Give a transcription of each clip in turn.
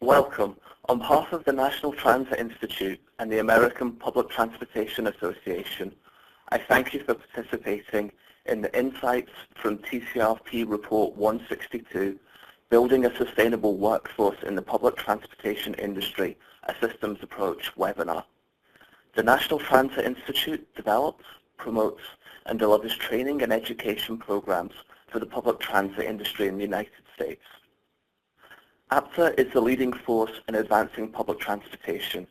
Welcome. On behalf of the National Transit Institute and the American Public Transportation Association, I thank you for participating in the Insights from TCRP Report 162, Building a Sustainable Workforce in the Public Transportation Industry, a Systems Approach webinar. The National Transit Institute develops, promotes, and delivers training and education programs for the public transit industry in the United States. APTA is the leading force in advancing public transportation.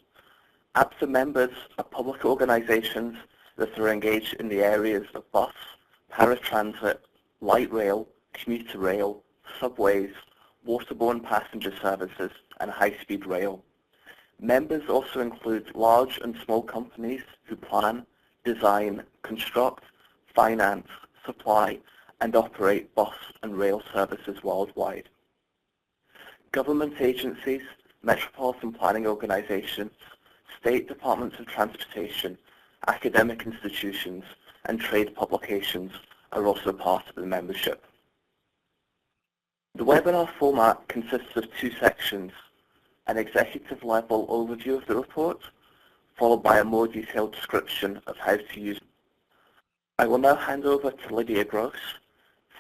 APTA members are public organizations that are engaged in the areas of bus, paratransit, light rail, commuter rail, subways, waterborne passenger services, and high-speed rail. Members also include large and small companies who plan, design, construct, finance, supply, and operate bus and rail services worldwide. Government agencies, metropolitan planning organizations, state departments of transportation, academic institutions, and trade publications are also part of the membership. The webinar format consists of two sections, an executive-level overview of the report, followed by a more detailed description of how to use it. I will now hand over to Lydia Gross,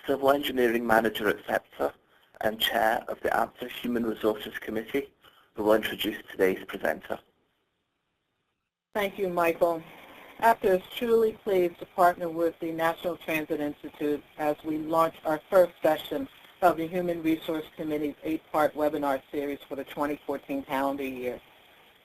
Civil Engineering Manager at SEPTA and Chair of the APTA Human Resources Committee, who will introduce today's presenter. Thank you, Michael. APTA is truly pleased to partner with the National Transit Institute as we launch our first session of the Human Resource Committee's 8-part webinar series for the 2014 calendar year.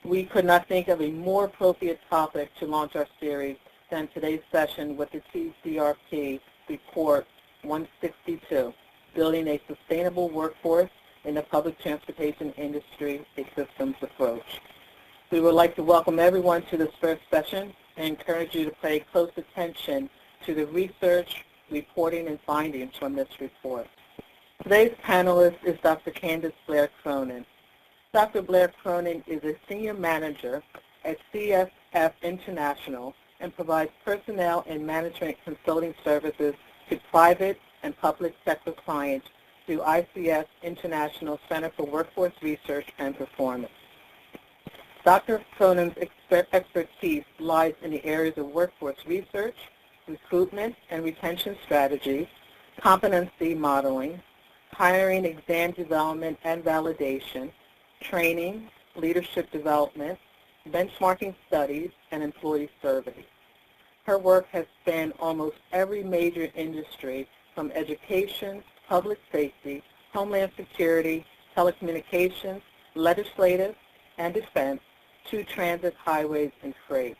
We could not think of a more appropriate topic to launch our series than today's session with the TCRP Report 162, Building a Sustainable Workforce in the Public Transportation Industry, a Systems Approach. We would like to welcome everyone to this first session and encourage you to pay close attention to the research, reporting, and findings from this report. Today's panelist is Dr. Candace Blair Cronin. Dr. Blair Cronin is a Senior Manager at CSF International and provides personnel and management consulting services to private and public sector clients through ICS International Center for Workforce Research and Performance. Dr. Cronin's expertise lies in the areas of workforce research, recruitment and retention strategies, competency modeling, hiring, exam development and validation, training, leadership development, benchmarking studies, and employee surveys. Her work has spanned almost every major industry from education, public safety, homeland security, telecommunications, legislative, and defense, to transit, highways, and freight.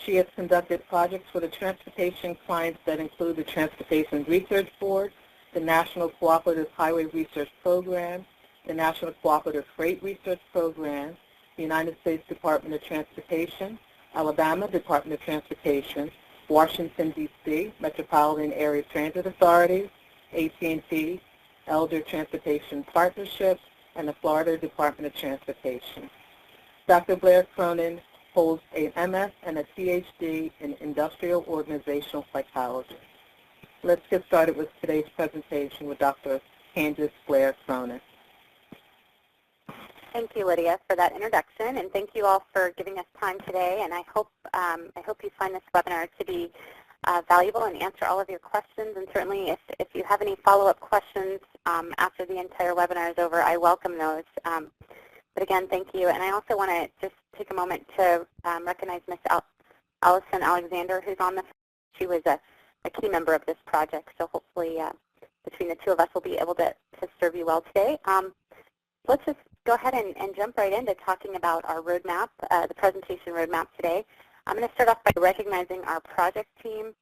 She has conducted projects for the transportation clients that include the Transportation Research Board, the National Cooperative Highway Research Program, the National Cooperative Freight Research Program, the United States Department of Transportation, Alabama Department of Transportation, Washington, D.C. Metropolitan Area Transit Authority, AT&T, Elder Transportation Partnership, and the Florida Department of Transportation. Dr. Blair Cronin holds an MS and a PhD in Industrial Organizational Psychology. Let's get started with today's presentation with Dr. Candace Blair Cronin. Thank you, Lydia, for that introduction, and thank you all for giving us time today. And I hope you find this webinar to be valuable and answer all of your questions. And certainly, if you have any follow-up questions after the entire webinar is over, I welcome those. But again, thank you. And I also want to just take a moment to recognize Ms. Allison Alexander, who's on the phone. She was a key member of this project, so hopefully between the two of us we'll be able to serve you well today. Let's just go ahead and jump right into talking about our roadmap, the presentation roadmap today. I'm going to start off by recognizing our project team,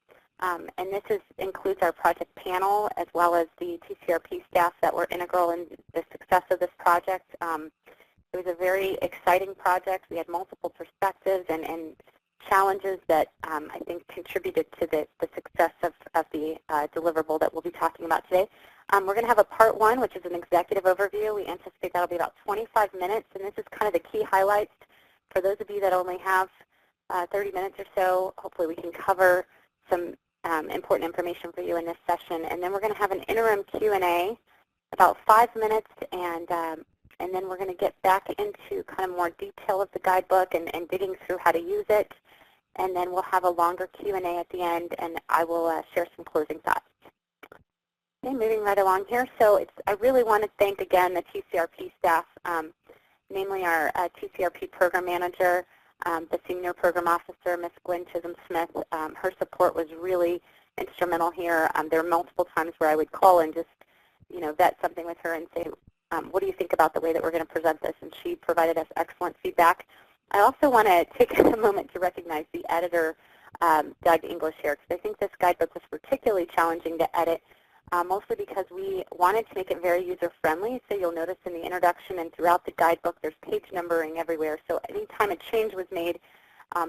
and this includes our project panel as well as the TCRP staff that were integral in the success of this project. It was a very exciting project. We had multiple perspectives and challenges that I think contributed to the success of the deliverable that we'll be talking about today. We're going to have a part one, which is an executive overview. We anticipate that'll be about 25 minutes, and this is kind of the key highlights. For those of you that only have 30 minutes or so, hopefully we can cover some important information for you in this session. And then we're going to have an interim Q&A, about 5 minutes, and and then we're going to get back into kind of more detail of the guidebook and digging through how to use it. And then we'll have a longer Q&A at the end, and I will share some closing thoughts. Okay, moving right along here. So I really want to thank again the TCRP staff, namely our TCRP program manager, the senior program officer, Ms. Gwen Chisholm-Smith. Her support was really instrumental here. There were multiple times where I would call and just, vet something with her and say, what do you think about the way that we're going to present this? And she provided us excellent feedback. I also want to take a moment to recognize the editor, Doug English here, because I think this guidebook was particularly challenging to edit, mostly because we wanted to make it very user-friendly. So you'll notice in the introduction and throughout the guidebook, there's page numbering everywhere. So anytime a change was made,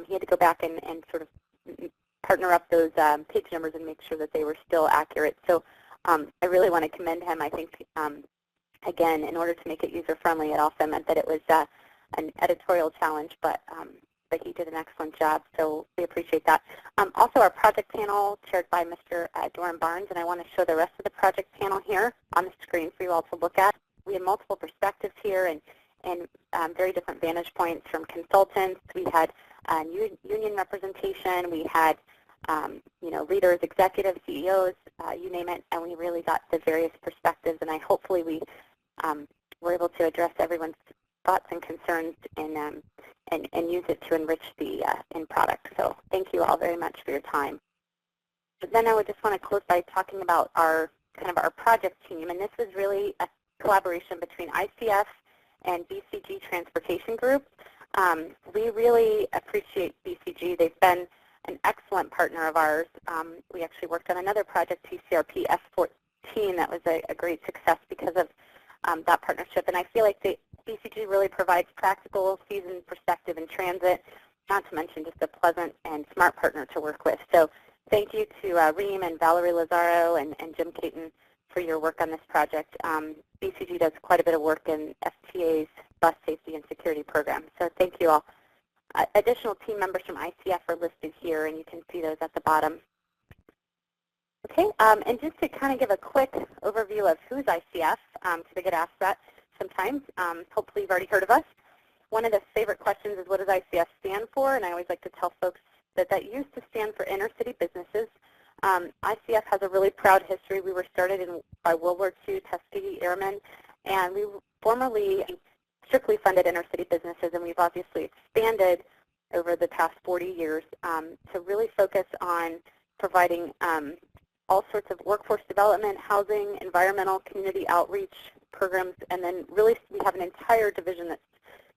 he had to go back and sort of partner up those page numbers and make sure that they were still accurate. So I really want to commend him. I think, again, in order to make it user-friendly, it also meant that it was an editorial challenge, but he did an excellent job, so we appreciate that. Also, our project panel chaired by Mr. Doran Barnes, and I want to show the rest of the project panel here on the screen for you all to look at. We had multiple perspectives here and very different vantage points from consultants. We had union representation. We had leaders, executives, CEOs, you name it, and we really got the various perspectives, and hopefully we were able to address everyone's thoughts and concerns and use it to enrich the end product. So thank you all very much for your time. But then I would just want to close by talking about our project team, and this was really a collaboration between ICF and BCG Transportation Group. We really appreciate BCG. They've been an excellent partner of ours. We actually worked on another project, TCRP F14, that was a great success because of that partnership. And I feel like BCG really provides practical, seasoned perspective in transit, not to mention just a pleasant and smart partner to work with. So thank you to Reem and Valerie Lazaro and Jim Caton for your work on this project. BCG does quite a bit of work in FTA's bus safety and security program. So thank you all. Additional team members from ICF are listed here, and you can see those at the bottom. Okay, and just to kind of give a quick overview of who's ICF, because I get asked that sometimes. Hopefully you've already heard of us. One of the favorite questions is, what does ICF stand for? And I always like to tell folks that used to stand for Inner City Businesses. ICF has a really proud history. We were started by World War II Tuskegee Airmen, and we formerly strictly funded inner city businesses, and we've obviously expanded over the past 40 years to really focus on providing all sorts of workforce development, housing, environmental, community outreach programs, and then really we have an entire division that's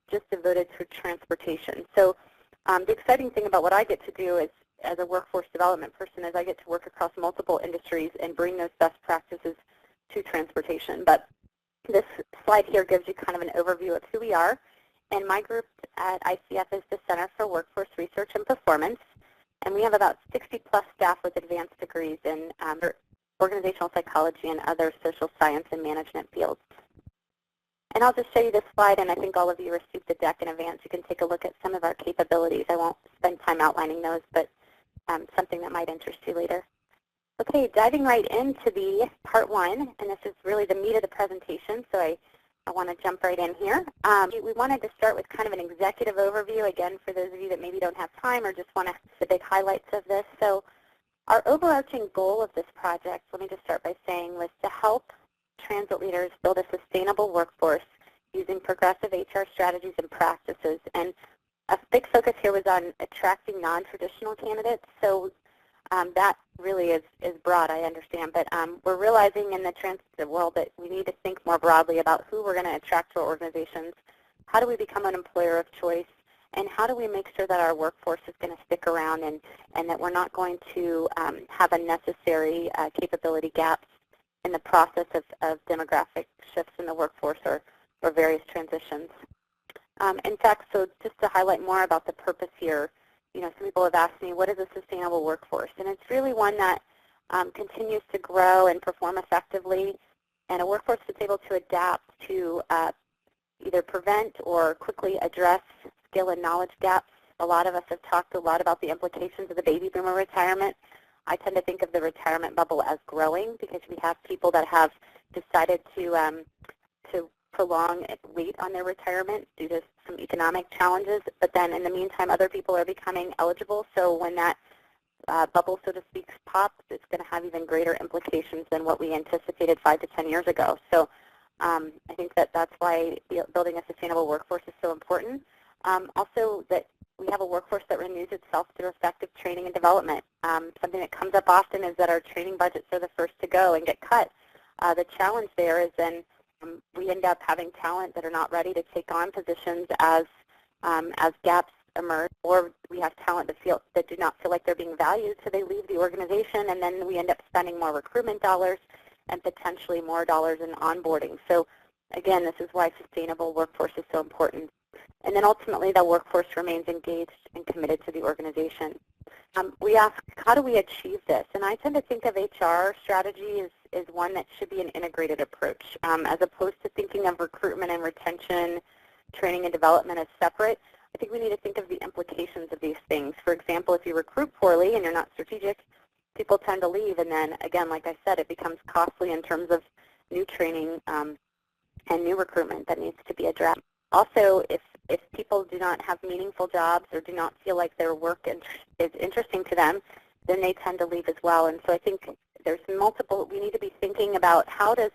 just devoted to transportation. So the exciting thing about what I get to do is, as a workforce development person, is I get to work across multiple industries and bring those best practices to transportation. But this slide here gives you kind of an overview of who we are. And my group at ICF is the Center for Workforce Research and Performance. And we have about 60-plus staff with advanced degrees in organizational psychology and other social science and management fields. And I'll just show you this slide, and I think all of you received the deck in advance. You can take a look at some of our capabilities. I won't spend time outlining those, but something that might interest you later. Okay, diving right into the part one, and this is really the meat of the presentation, so I want to jump right in here. We wanted to start with kind of an executive overview, again, for those of you that maybe don't have time or just want to see the big highlights of this. So our overarching goal of this project, let me just start by saying, was to help transit leaders build a sustainable workforce using progressive HR strategies and practices. And a big focus here was on attracting non-traditional candidates. So that really is broad, I understand, but we're realizing in the transit world that we need to think more broadly about who we're going to attract to our organizations, how do we become an employer of choice, and how do we make sure that our workforce is going to stick around and that we're not going to have unnecessary capability gaps in the process of demographic shifts in the workforce or various transitions. In fact, so just to highlight more about the purpose here, some people have asked me, what is a sustainable workforce? And it's really one that continues to grow and perform effectively, and a workforce that's able to adapt to either prevent or quickly address skill and knowledge gaps. A lot of us have talked a lot about the implications of the baby boomer retirement. I tend to think of the retirement bubble as growing because we have people that have decided to prolong wait on their retirement due to some economic challenges, but then in the meantime other people are becoming eligible, so when that bubble, so to speak, pops, it's going to have even greater implications than what we anticipated 5 to 10 years ago. So I think that that's why building a sustainable workforce is so important. Also that we have a workforce that renews itself through effective training and development. Something that comes up often is that our training budgets are the first to go and get cut. The challenge there is then we end up having talent that are not ready to take on positions as gaps emerge, or we have talent that do not feel like they're being valued, so they leave the organization, and then we end up spending more recruitment dollars and potentially more dollars in onboarding. So again, this is why sustainable workforce is so important. And then ultimately, the workforce remains engaged and committed to the organization. We ask, how do we achieve this? And I tend to think of HR strategy as one that should be an integrated approach, as opposed to thinking of recruitment and retention, training and development as separate. I think we need to think of the implications of these things. For example, if you recruit poorly and you're not strategic, people tend to leave, and then, again, like I said, it becomes costly in terms of new training and new recruitment that needs to be addressed. Also, if people do not have meaningful jobs or do not feel like their work is interesting to them, then they tend to leave as well. And so I think there's multiple, we need to be thinking about how does,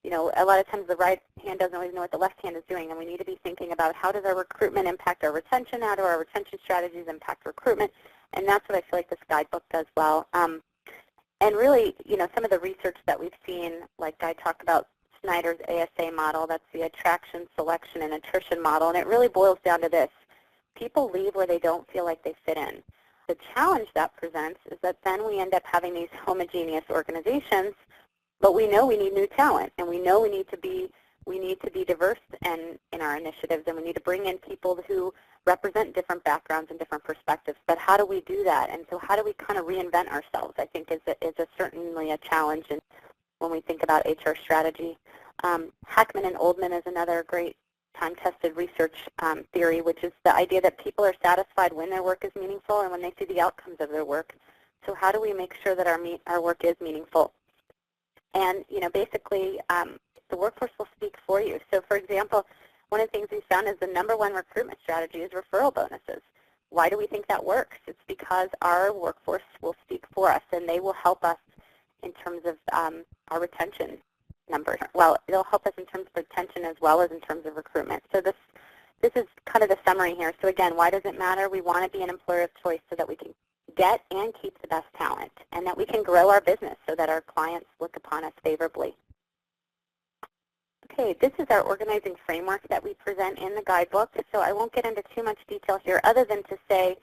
a lot of times the right hand doesn't always know what the left hand is doing, and we need to be thinking about how does our recruitment impact our retention, how do our retention strategies impact recruitment, and that's what I feel like this guidebook does well. And really, some of the research that we've seen, like I talked about Snyder's ASA model, that's the attraction, selection, and attrition model, and it really boils down to this. People leave where they don't feel like they fit in. The challenge that presents is that then we end up having these homogeneous organizations, but we know we need new talent, and we know we need to be diverse in our initiatives, and we need to bring in people who represent different backgrounds and different perspectives. But how do we do that? And so how do we kind of reinvent ourselves, I think, is certainly a challenge when we think about HR strategy. Hackman and Oldman is another great time-tested research theory, which is the idea that people are satisfied when their work is meaningful and when they see the outcomes of their work. So how do we make sure that our work is meaningful? And basically, the workforce will speak for you. So for example, one of the things we found is the #1 recruitment strategy is referral bonuses. Why do we think that works? It's because our workforce will speak for us, and they will help us in terms of our retention numbers. Well, it'll help us in terms of retention as well as in terms of recruitment. So this is kind of the summary here. So again, why does it matter? We want to be an employer of choice so that we can get and keep the best talent, and that we can grow our business so that our clients look upon us favorably. Okay, this is our organizing framework that we present in the guidebook, so I won't get into too much detail here other than to say,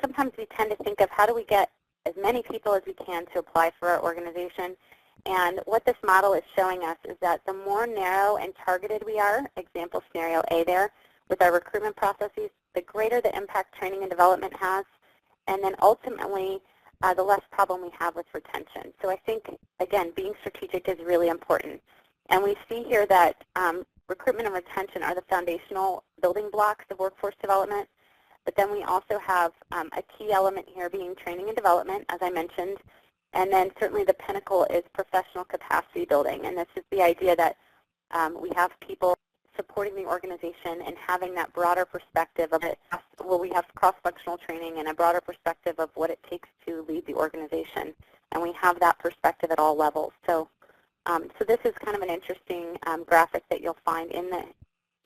sometimes we tend to think of how do we get as many people as we can to apply for our organization. And what this model is showing us is that the more narrow and targeted we are, example scenario A there, with our recruitment processes, the greater the impact training and development has, and then ultimately the less problem we have with retention. So I think, again, being strategic is really important. And we see here that recruitment and retention are the foundational building blocks of workforce development. But then we also have a key element here being training and development, as I mentioned. And then certainly the pinnacle is professional capacity building. And this is the idea that we have people supporting the organization and having that broader perspective of it, where we have cross-functional training and a broader perspective of what it takes to lead the organization. And we have that perspective at all levels. So this is kind of an interesting graphic that you'll find in the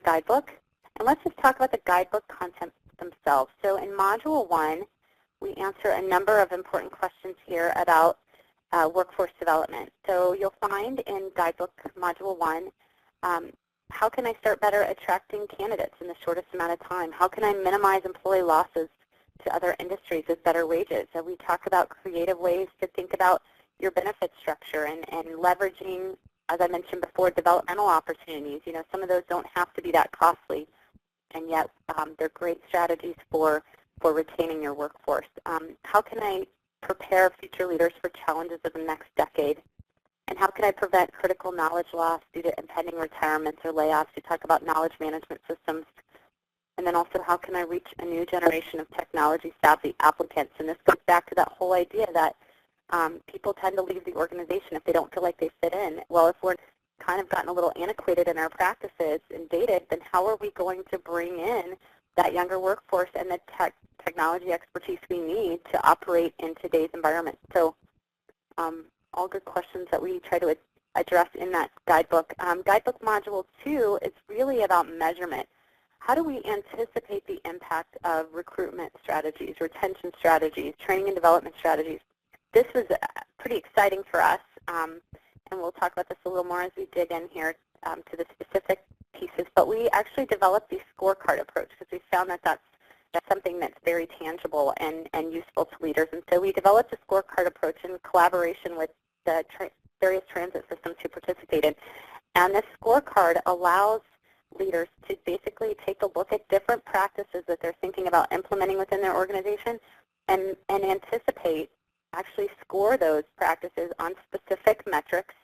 guidebook. And let's just talk about the guidebook content themselves. So in Module 1, we answer a number of important questions here about workforce development. So you'll find in Guidebook Module 1, how can I start better attracting candidates in the shortest amount of time? How can I minimize employee losses to other industries with better wages? So we talk about creative ways to think about your benefit structure and leveraging, as I mentioned before, developmental opportunities. Some of those don't have to be that costly, and yet they're great strategies for retaining your workforce. How can I prepare future leaders for challenges of the next decade? And how can I prevent critical knowledge loss due to impending retirements or layoffs? We talk about knowledge management systems. And then also, how can I reach a new generation of technology-savvy applicants? And this goes back to that whole idea that people tend to leave the organization if they don't feel like they fit in. Well, if we're kind of gotten a little antiquated in our practices and dated, then how are we going to bring in that younger workforce and the technology expertise we need to operate in today's environment? So all good questions that we try to address in that guidebook. Guidebook Module 2 is really about measurement. How do we anticipate the impact of recruitment strategies, retention strategies, training and development strategies? This was pretty exciting for us, and we'll talk about this a little more as we dig in here to the specific pieces. But we actually developed the scorecard approach because we found that that's something that's very tangible and useful to leaders. And so we developed a scorecard approach in collaboration with the various transit systems who participated. And this scorecard allows leaders to basically take a look at different practices that they're thinking about implementing within their organization and anticipate, actually score those practices on specific metrics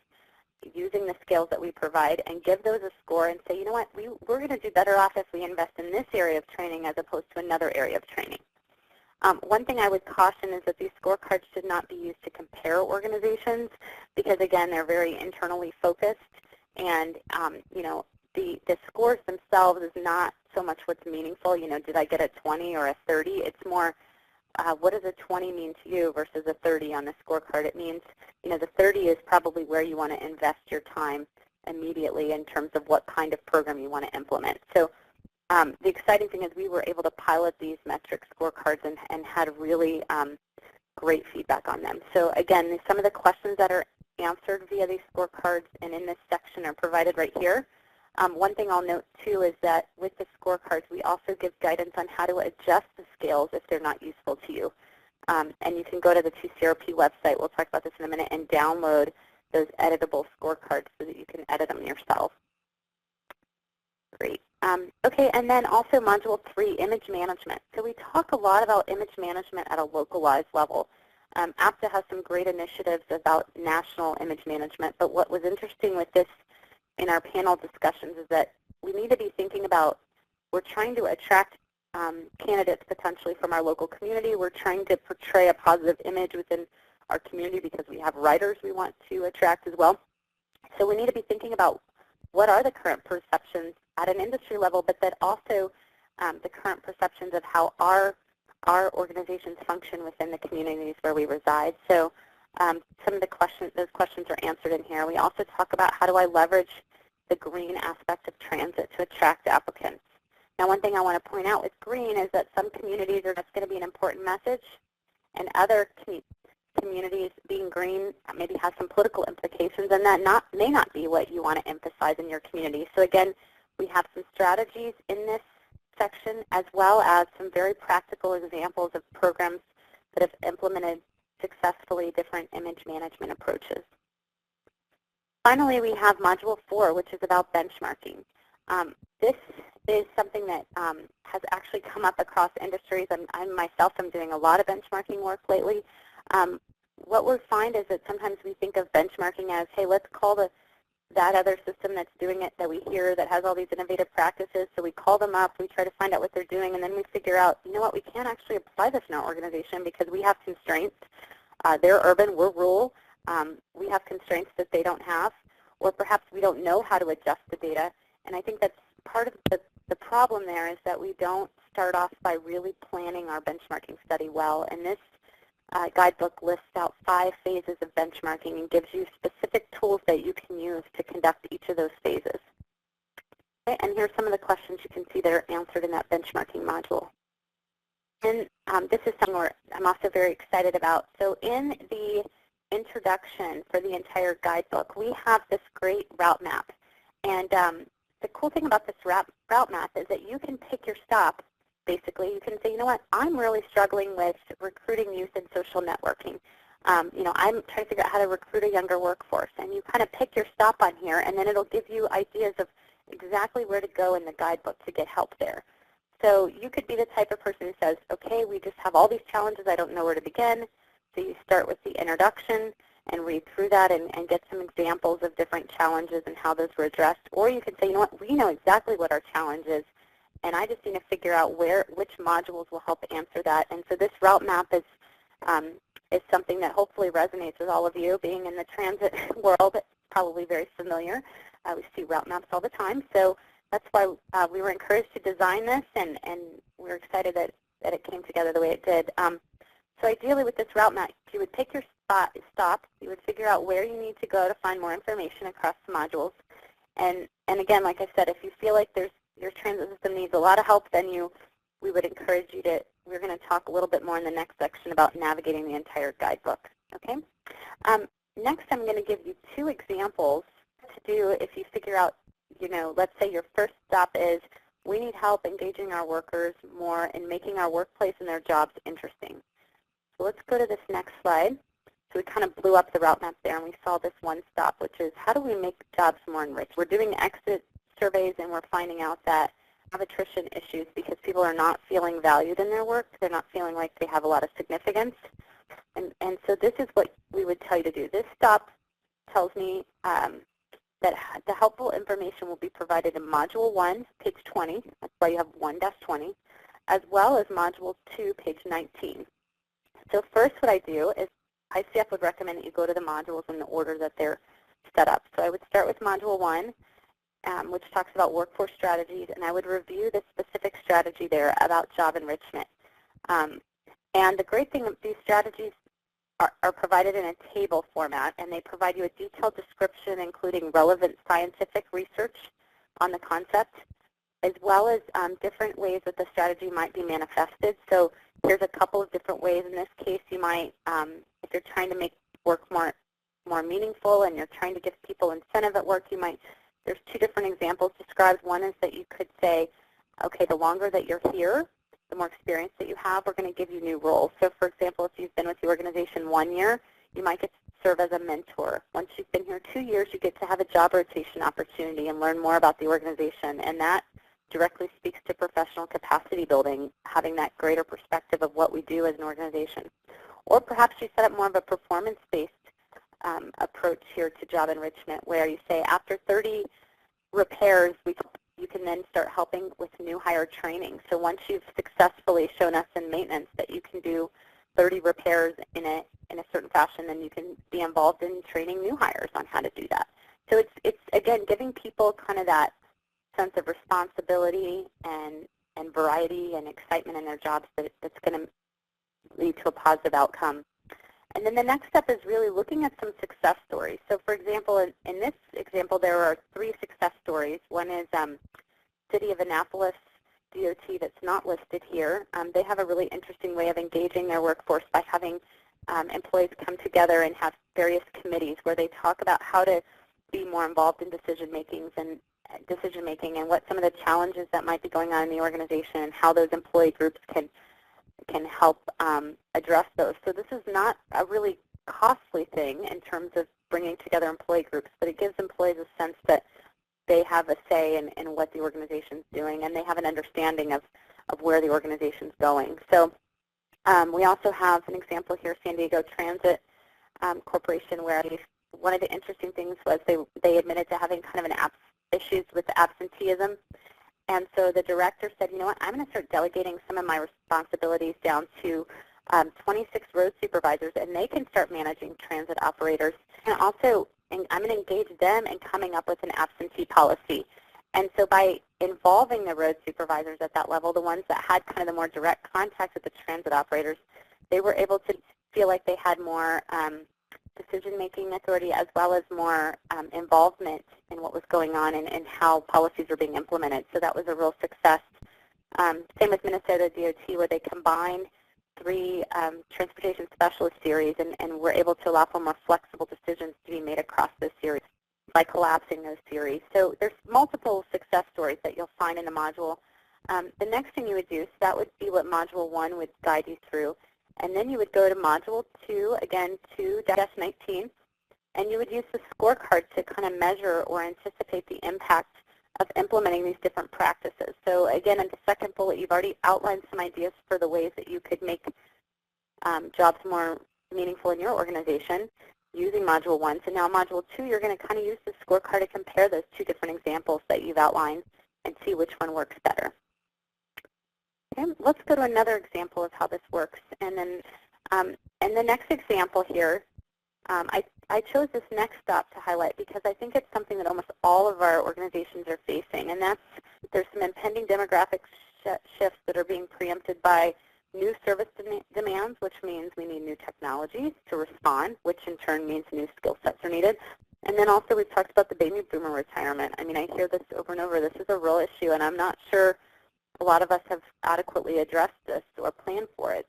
using the scales that we provide and give those a score and say, you know what, we're going to do better off if we invest in this area of training as opposed to another area of training. One thing I would caution is that these scorecards should not be used to compare organizations because, again, they're very internally focused, and you know, the scores themselves is not so much what's meaningful. You know, did I get a 20 or a 30? It's more, what does a 20 mean to you versus a 30 on the scorecard? It means, you know, the 30 is probably where you want to invest your time immediately in terms of what kind of program you want to implement. So the exciting thing is we were able to pilot these metric scorecards and had really great feedback on them. So again, some of the questions that are answered via these scorecards and in this section are provided right here. One thing I'll note too is that with the scorecards, we also give guidance on how to adjust the scales if they're not useful to you. And you can go to the TCRP website, we'll talk about this in a minute, and download those editable scorecards so that you can edit them yourself. Great. Okay, and then also Module 3, image management. So we talk a lot about image management at a localized level. APTA has some great initiatives about national image management, but what was interesting with this in our panel discussions is that we need to be thinking about, we're trying to attract candidates potentially from our local community. We're trying to portray a positive image within our community because we have writers we want to attract as well. So we need to be thinking about what are the current perceptions at an industry level, but that also the current perceptions of how our organizations function within the communities where we reside. So some of those questions are answered in here. We also talk about how do I leverage the green aspect of transit to attract applicants. Now, one thing I want to point out with green is that some communities are just going to be an important message, and other communities being green maybe has some political implications, and that may not be what you want to emphasize in your community. So again, we have some strategies in this section as well as some very practical examples of programs that have implemented successfully different image management approaches. Finally, we have Module 4, which is about benchmarking. This is something that has actually come up across industries. I myself am doing a lot of benchmarking work lately. What we find is that sometimes we think of benchmarking as, hey, let's call that other system that's doing it that we hear that has all these innovative practices. So we call them up, we try to find out what they're doing, and then we figure out, you know what, we can't actually apply this in our organization because we have constraints. They're urban, we're rural. We have constraints that they don't have, or perhaps we don't know how to adjust the data. And I think that's part of the problem there is that we don't start off by really planning our benchmarking study well. And this guidebook lists out 5 phases of benchmarking and gives you specific tools that you can use to conduct each of those phases. Okay, and here's some of the questions you can see that are answered in that benchmarking module. And this is something I'm also very excited about. So in the introduction for the entire guidebook, we have this great route map. And the cool thing about this route map is that you can pick your stop. Basically, you can say, you know what, I'm really struggling with recruiting youth and social networking. You know, I'm trying to figure out how to recruit a younger workforce. And you kind of pick your stop on here, and then it'll give you ideas of exactly where to go in the guidebook to get help there. So you could be the type of person who says, okay, we just have all these challenges, I don't know where to begin. So you start with the introduction and read through that and get some examples of different challenges and how those were addressed. Or you can say, you know what, we know exactly what our challenge is, and I just need to figure out which modules will help answer that. And so this route map is something that hopefully resonates with all of you. Being in the transit world, probably very familiar. We see route maps all the time, so that's why we were encouraged to design this, and we're excited that it came together the way it did. So ideally with this route map, you would pick your stops, you would figure out where you need to go to find more information across the modules. And again, like I said, if you feel like your transit system needs a lot of help, then we would encourage you to, we're going to talk a little bit more in the next section about navigating the entire guidebook. Okay? Next, I'm going to give you 2 examples to do if you figure out, let's say your first stop is we need help engaging our workers more in making our workplace and their jobs interesting. So let's go to this next slide. So we kind of blew up the route map there, and we saw this one stop, which is how do we make jobs more enriched? We're doing exit surveys, and we're finding out that we have attrition issues because people are not feeling valued in their work. They're not feeling like they have a lot of significance. And so this is what we would tell you to do. This stop tells me that the helpful information will be provided in Module 1, page 20. That's why you have 1-20, as well as Module 2, page 19. So first what I do is ICF would recommend that you go to the modules in the order that they're set up. So I would start with Module 1, which talks about workforce strategies, and I would review the specific strategy there about job enrichment. And the great thing, these strategies are provided in a table format, and they provide you a detailed description including relevant scientific research on the concept, as well as different ways that the strategy might be manifested. So here's a couple of different ways. In this case, you might, if you're trying to make work more meaningful and you're trying to give people incentive at work, you might, there's 2 different examples described. One is that you could say, okay, the longer that you're here, the more experience that you have, we're going to give you new roles. So for example, if you've been with the organization 1 year, you might get to serve as a mentor. Once you've been here 2 years, you get to have a job rotation opportunity and learn more about the organization. And that directly speaks to professional capacity building, having that greater perspective of what we do as an organization. Or perhaps you set up more of a performance-based approach here to job enrichment, where you say after 30 repairs, you can then start helping with new hire training. So once you've successfully shown us in maintenance that you can do 30 repairs in a certain fashion, then you can be involved in training new hires on how to do that. So it's again, giving people kind of that sense of responsibility and variety and excitement in their jobs that's going to lead to a positive outcome. And then the next step is really looking at some success stories. So for example, in this example, there are 3 success stories. One is City of Annapolis DOT that's not listed here. They have a really interesting way of engaging their workforce by having employees come together and have various committees where they talk about how to be more involved in decision making and what some of the challenges that might be going on in the organization and how those employee groups can help address those. So this is not a really costly thing in terms of bringing together employee groups, but it gives employees a sense that they have a say in what the organization is doing, and they have an understanding of where the organization is going. So we also have an example here, San Diego Transit Corporation, where one of the interesting things was they admitted to having kind of issues with absenteeism. And so the director said, you know what, I'm going to start delegating some of my responsibilities down to 26 road supervisors, and they can start managing transit operators. And also, I'm going to engage them in coming up with an absentee policy. And so by involving the road supervisors at that level, the ones that had kind of the more direct contact with the transit operators, they were able to feel like they had more decision-making authority as well as more involvement in what was going on and how policies are being implemented. So that was a real success. Same with Minnesota DOT, where they combined 3 transportation specialist series and were able to allow for more flexible decisions to be made across those series by collapsing those series. So there's multiple success stories that you'll find in the module. The next thing you would do, so that would be what Module 1 would guide you through. And then you would go to Module 2, again 2-19, and you would use the scorecard to kind of measure or anticipate the impact of implementing these different practices. So again, in the second bullet, you've already outlined some ideas for the ways that you could make jobs more meaningful in your organization using Module 1. So now Module 2, you're going to kind of use the scorecard to compare those 2 different examples that you've outlined and see which one works better. Okay, let's go to another example of how this works. And then in the next example here, I chose this next stop to highlight because I think it's something that almost all of our organizations are facing, and that's there's some impending demographic shifts that are being preempted by new service demands, which means we need new technologies to respond, which in turn means new skill sets are needed. And then also we've talked about the baby boomer retirement. I mean, I hear this over and over. This is a real issue, and I'm not sure a lot of us have adequately addressed this or planned for it.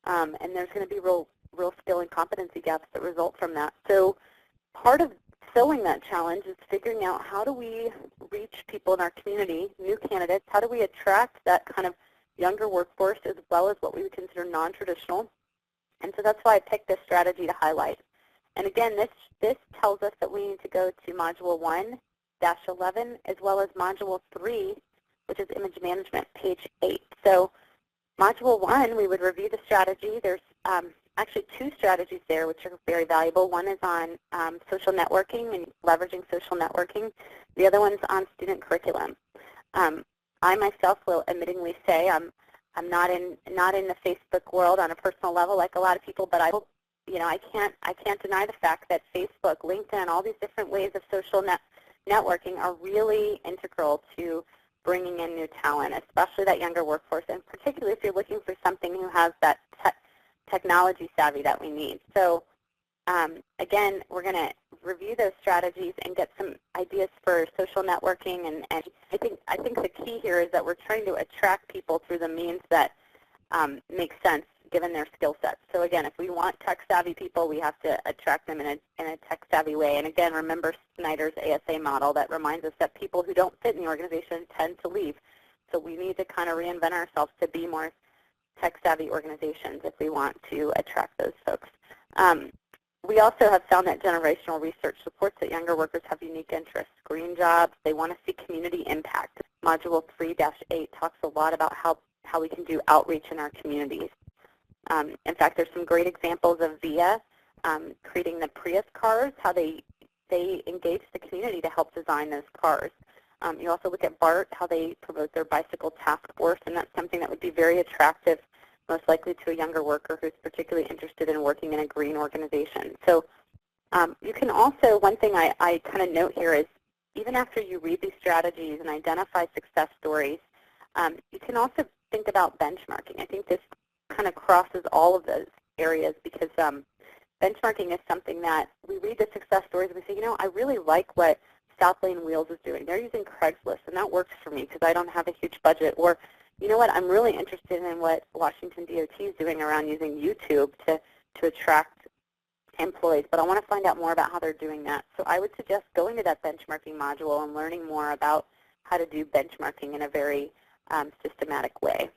And there's going to be real skill and competency gaps that result from that. So part of filling that challenge is figuring out how do we reach people in our community, new candidates, how do we attract that kind of younger workforce as well as what we would consider non-traditional. And so that's why I picked this strategy to highlight. And again, this tells us that we need to go to Module 1-11 as well as Module 3, which is Image Management, page 8. So Module 1, we would review the strategy. There's actually two strategies there which are very valuable. One is on social networking and leveraging social networking. The other one's on student curriculum. I myself will admittingly say I'm not in the Facebook world on a personal level like a lot of people, but I can't deny the fact that Facebook, LinkedIn, all these different ways of social networking are really integral to bringing in new talent, especially that younger workforce, and particularly if you're looking for something who has that technology savvy that we need. So again, we're going to review those strategies and get some ideas for social networking, and I think the key here is that we're trying to attract people through the means that make sense given their skill sets. So again, if we want tech-savvy people, we have to attract them in a tech-savvy way. And again, remember Snyder's ASA model that reminds us that people who don't fit in the organization tend to leave. So we need to kind of reinvent ourselves to be more tech-savvy organizations if we want to attract those folks. We also have found that generational research supports that younger workers have unique interests. Green jobs, they want to see community impact. Module 3-8 talks a lot about how we can do outreach in our communities. In fact, there's some great examples of VIA creating the Prius cars, how they engage the community to help design those cars. You also look at BART, how they promote their bicycle task force, and that's something that would be very attractive, most likely to a younger worker who's particularly interested in working in a green organization. So you can also, one thing I kind of note here is, even after you read these strategies and identify success stories, you can also think about benchmarking. I think this kind of crosses all of those areas because benchmarking is something that we read the success stories and we say, you know, I really like what South Lane Wheels is doing. They're using Craigslist, and that works for me because I don't have a huge budget. Or, you know what, I'm really interested in what Washington DOT is doing around using YouTube to attract employees, but I want to find out more about how they're doing that. So I would suggest going to that benchmarking module and learning more about how to do benchmarking in a very systematic way.